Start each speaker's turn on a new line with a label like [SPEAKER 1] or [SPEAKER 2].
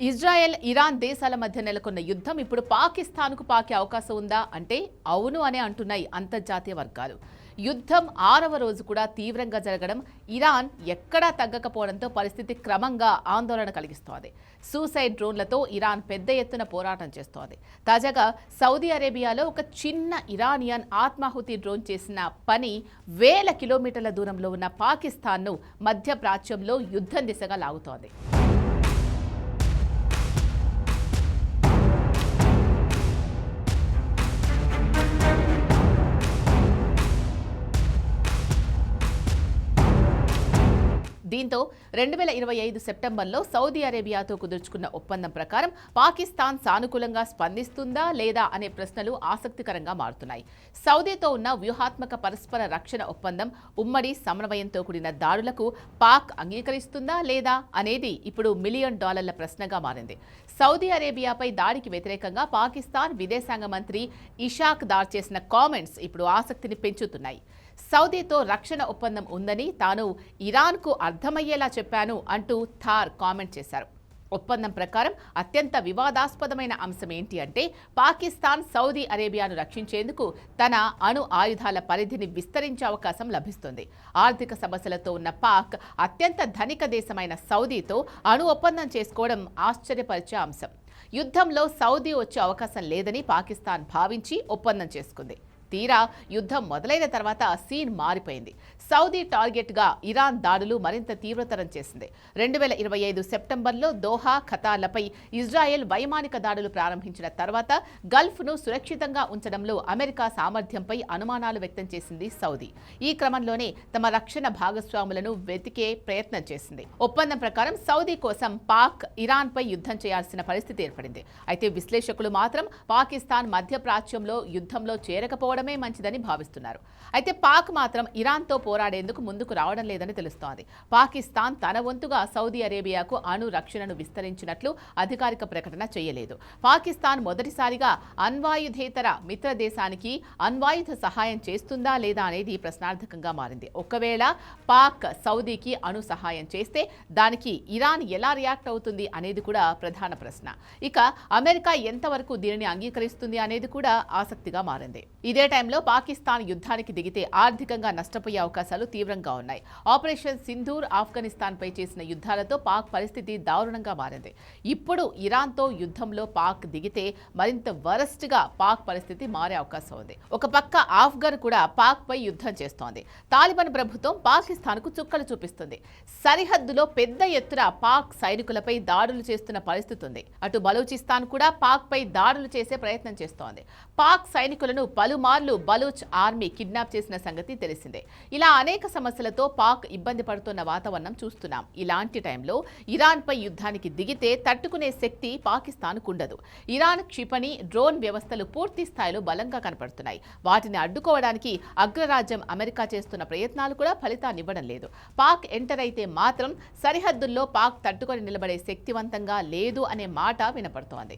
[SPEAKER 1] Israel, Iran దేశాల మధ్య నెలకొన్న యుద్ధం ఇప్పుడు పాకిస్తాన్కు పాకే అవకాశం ఉందా అంటే అవును అనే అంటున్నాయి అంతర్జాతీయ వర్గాలు. యుద్ధం 6వ రోజు కూడా తీవ్రంగా జరగడం, ఇరాన్ ఎక్కడా తగ్గకపోవడంతో పరిస్థితి క్రమంగా ఆందోళన కలిగిస్తోంది. సూసైడ్ డ్రోన్లతో ఇరాన్ పెద్ద ఎత్తున పోరాటం చేస్తోంది. తాజాగా సౌదీ అరేబియాలో ఒక చిన్న ఇరానియన్ ఆత్మాహుతి డ్రోన్ చేసిన పని వేల కిలోమీటర్ల దూరంలో ఉన్న పాకిస్తాన్ను మధ్యప్రాచ్యంలో యుద్ధం దిశగా లాగుతోంది. దీంతో 2025 సెప్టెంబర్లో సౌదీ అరేబియాతో కుదుర్చుకున్న ఒప్పందం ప్రకారం పాకిస్తాన్ సానుకూలంగా స్పందిస్తుందా లేదా అనే ప్రశ్నలు ఆసక్తికరంగా మారుతున్నాయి. సౌదీతో ఉన్న వ్యూహాత్మక పరస్పర రక్షణ ఒప్పందం, ఉమ్మడి సమన్వయంతో కూడిన దాడులకు పాక్ అంగీకరిస్తుందా లేదా అనేది ఇప్పుడు $1 మిలియన్ ప్రశ్నగా మారింది. సౌదీ అరేబియాపై దాడికి వ్యతిరేకంగా పాకిస్తాన్ విదేశాంగ మంత్రి ఇషాక్ దార్ చేసిన కామెంట్స్ ఇప్పుడు ఆసక్తిని పెంచుతున్నాయి. సౌదీతో రక్షణ ఒప్పందం ఉందని తాను ఇరాన్కు అర్థమయ్యేలా చెప్పాను అంటూ థార్ కామెంట్ చేశారు. ఒప్పందం ప్రకారం అత్యంత వివాదాస్పదమైన అంశం ఏంటి అంటే పాకిస్తాన్ సౌదీ అరేబియాను రక్షించేందుకు తన అణు ఆయుధాల పరిధిని విస్తరించే అవకాశం లభిస్తుంది. ఆర్థిక సమస్యలతో ఉన్న పాక్ అత్యంత ధనిక దేశమైన సౌదీతో అణు ఒప్పందం చేసుకోవడం ఆశ్చర్యపరిచే అంశం. యుద్ధంలో సౌదీ వచ్చే అవకాశం లేదని పాకిస్తాన్ భావించి ఒప్పందం చేసుకుంది. తీరా యుద్ధం మొదలైన తర్వాత సీన్ మారిపోయింది. సౌదీ టార్గెట్గా ఇరాన్ దాడులు మరింత తీవ్రతరం చేసింది. 2025 సెప్టెంబర్లో దోహా, ఖతార్లపై ఇజ్రాయెల్ వైమానిక దాడులు ప్రారంభించిన తర్వాత గల్ఫ్ను సురక్షితంగా ఉంచడంలో అమెరికా సామర్థ్యంపై అనుమానాలు వ్యక్తం చేసింది సౌదీ. ఈ క్రమంలోనే తమ రక్షణ భాగస్వాములను వెతికే ప్రయత్నం చేసింది. ఒప్పందం ప్రకారం సౌదీ కోసం పాక్ ఇరాన్పై యుద్ధం చేయాల్సిన పరిస్థితి ఏర్పడింది. అయితే విశ్లేషకులు మాత్రం పాకిస్తాన్ మధ్యప్రాచ్యంలో యుద్ధంలో చేరకపోవడం మంచిదని భావిస్తున్నారు. అయితే పాక్ మాత్రం ఇరాన్తో పోరాడేందుకు ముందుకు రావడం లేదని తెలుస్తోంది. పాకిస్తాన్ తన వంతుగా సౌదీ అరేబియాకు అణు రక్షణను విస్తరించినట్లు అధికారిక ప్రకటన చేయలేదు. పాకిస్తాన్ మొదటిసారిగా అణ్వాయుధేతర మిత్ర దేశానికి అణ్వాయుధ సహాయం చేస్తుందా లేదా అనేది ప్రశ్నార్థకంగా మారింది. ఒకవేళ పాక్ సౌదీకి అణు సహాయం చేస్తే దానికి ఇరాన్ ఎలా రియాక్ట్ అవుతుంది అనేది కూడా ప్రధాన ప్రశ్న. ఇక అమెరికా ఎంతవరకు దీనిని అంగీకరిస్తుంది అనేది కూడా ఆసక్తిగా మారింది. ఇదే టైంలో పాకిస్తాన్ యుద్ధానికి దిగితే ఆర్థికంగా నష్టపోయే అవకాశాలు తీవ్రంగా ఉన్నాయి. ఆపరేషన్ సింధూర్, ఆఫ్ఘనిస్తాన్పై చేసిన యుద్ధాలతో పాక్ పరిస్థితి దారుణంగా మారింది. ఇప్పుడు ఇరాన్తో యుద్ధంలో పాక్ దిగితే మరింత వరస్ట్గా పాక్ పరిస్థితి మారే అవకాశం ఉంది. ఒక పక్క ఆఫ్ఘన్ కూడా పాక్పై యుద్ధం చేస్తోంది. తాలిబాన్ ప్రభుత్వం పాకిస్తాన్కు చుక్కలు చూపిస్తుంది. సరిహద్దులో పెద్ద ఎత్తున పాక్ సైనికులపై దాడులు చేస్తున్న పరిస్థితి ఉంది. అటు బలూచిస్తాన్ కూడా పాక్పై దాడులు చేసే ప్రయత్నం చేస్తోంది. పాక్ సైనికులను పలుమార్లు బలూచ్ ఆర్మీ కిడ్నాప్ చేసిన సంగతి తెలిసిందే. ఇలా అనేక సమస్యలతో పాక్ ఇబ్బంది పడుతున్న వాతావరణం చూస్తున్నాం. ఇలాంటి టైంలో ఇరాన్పై యుద్ధానికి దిగితే తట్టుకునే శక్తి పాకిస్తాన్కు ఉండదు. ఇరాన్ క్షిపణి, డ్రోన్ వ్యవస్థలు పూర్తి స్థాయిలో బలంగా కనపడుతున్నాయి. వాటిని అడ్డుకోవడానికి అగ్రరాజ్యం అమెరికా చేస్తున్న ప్రయత్నాలు కూడా ఫలితాన్నివ్వడం లేదు. పాక్ ఎంటర్ అయితే మాత్రం సరిహద్దుల్లో పాక్ తట్టుకొని నిలబడే శక్తివంతంగా లేదు అనే మాట వినపడుతోంది.